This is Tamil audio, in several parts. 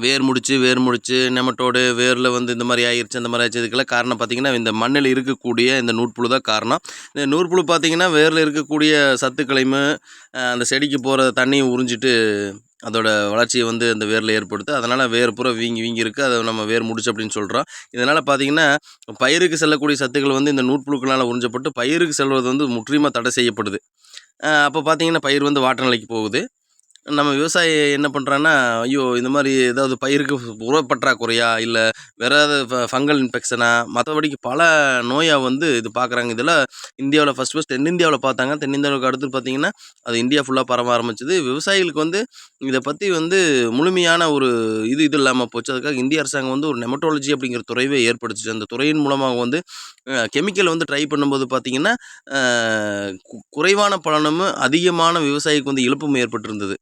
வேர் முடிச்சு நெமட்டோடு வேரில் வந்து இந்த மாதிரி ஆயிடுச்சு அந்த மாதிரி ஆயிடுச்சு. இதுக்கெல்லாம் காரணம் பார்த்திங்கன்னா இந்த மண்ணில் இருக்கக்கூடிய இந்த நூற்புழு தான் காரணம். இந்த நூற்புழு பார்த்திங்கன்னா வேரில் இருக்கக்கூடிய சத்துக்களையும் அந்த செடிக்கு போகிற தண்ணியை உறிஞ்சிட்டு அதோட வளர்ச்சியை வந்து அந்த வேரில் ஏற்படுத்து. அதனால் வேர் பூரா வீங்கி இருக்குது. அதை நம்ம வேர் முடிச்சு அப்படின்னு சொல்கிறோம். இதனால் பார்த்திங்கன்னா பயிருக்கு செல்லக்கூடிய சத்துக்கள் வந்து இந்த நூற்புழுக்களால் உறிஞ்சப்பட்டு பயிருக்கு செல்வது வந்து முற்றிலுமாக தடை செய்யப்படுது. அப்போ பார்த்திங்கன்னா பயிர் வந்து வாட்ட நிலைக்கு போகுது. நம்ம விவசாயி என்ன பண்ணுறான்னா, ஐயோ இந்த மாதிரி ஏதாவது பயிருக்கு உரப்பற்றாக்குறையா இல்லை வேறு ஏதாவது ஃபங்கல் இன்ஃபெக்ஷனா மற்றபடிக்கு பல நோயாக வந்து இது பார்க்குறாங்க. இதெல்லாம் இந்தியாவில் ஃபஸ்ட் தென்னிந்தியாவில் பார்த்தாங்க. தென்னிந்தியாவுக்கு அடுத்து பார்த்திங்கன்னா அது இந்தியா ஃபுல்லாக பரவ ஆரம்பிச்சிது. விவசாயிகளுக்கு வந்து இதை பற்றி வந்து முழுமையான ஒரு இது இல்லாமல் போச்சு. அதுக்காக இந்திய அரசாங்கம் வந்து ஒரு நெமட்டோலஜி அப்படிங்கிற துறையை ஏற்படுத்துச்சு. அந்த துறையின் மூலமாக வந்து கெமிக்கல் வந்து ட்ரை பண்ணும்போது பார்த்திங்கன்னா குறைவான பலனும் அதிகமான விவசாயிக்கு வந்து இழப்பும் ஏற்பட்டிருந்தது.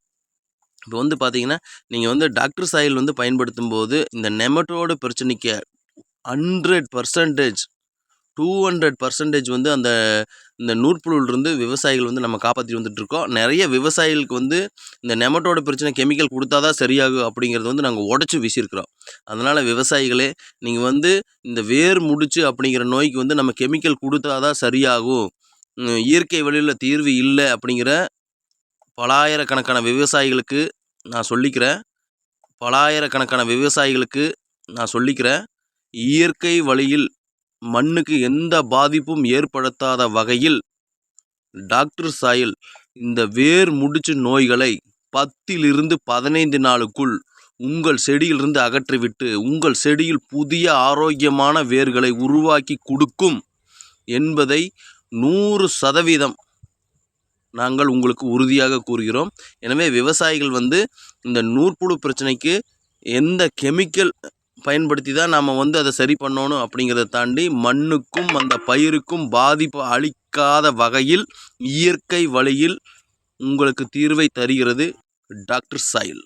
இப்போ வந்து பார்த்தீங்கன்னா நீங்கள் வந்து டாக்டர் சாயில் வந்து பயன்படுத்தும் போது இந்த நெமட்டோடு பிரச்சனைக்கு 100% 200% வந்து இந்த நூற்புழுவிலிருந்து விவசாயிகள் வந்து நம்ம காப்பாற்றி வந்துட்டுருக்கோம். நிறைய விவசாயிகளுக்கு வந்து இந்த நெமட்டோட பிரச்சனை கெமிக்கல் கொடுத்தா தான் சரியாகும் அப்படிங்கிறது வந்து நாங்கள் உடச்சி வீசியிருக்கிறோம். அதனால் விவசாயிகளே நீங்கள் வந்து இந்த வேர் முடிச்சு அப்படிங்கிற நோய்க்கு வந்து நம்ம கெமிக்கல் கொடுத்தா தான் சரியாகும், இயற்கை வழியில் தீர்வு இல்லை அப்படிங்கிற பலாயிரக்கணக்கான விவசாயிகளுக்கு நான் சொல்லிக்கிறேன். இயற்கை வழியில் மண்ணுக்கு எந்த பாதிப்பும் ஏற்படுத்தாத வகையில் டாக்டர் சாயில் இந்த வேர் முடிச்சு நோய்களை 10 to 15 நாளுக்குள் உங்கள் செடியிலிருந்து அகற்றிவிட்டு உங்கள் செடியில் புதிய ஆரோக்கியமான வேர்களை உருவாக்கி கொடுக்கும் என்பதை 100% நாங்கள் உங்களுக்கு உறுதியாக கூறுகிறோம். எனவே விவசாயிகள் வந்து இந்த நூற்புழு பிரச்சனைக்கு எந்த கெமிக்கல் பயன்படுத்தி தான் நாம் வந்து அதை சரி பண்ணணும் அப்படிங்கிறத தாண்டி மண்ணுக்கும் அந்த பயிருக்கும் பாதிப்பு அளிக்காத வகையில் இயற்கை வழியில் உங்களுக்கு தீர்வை தருகிறது டாக்டர் சாயில்.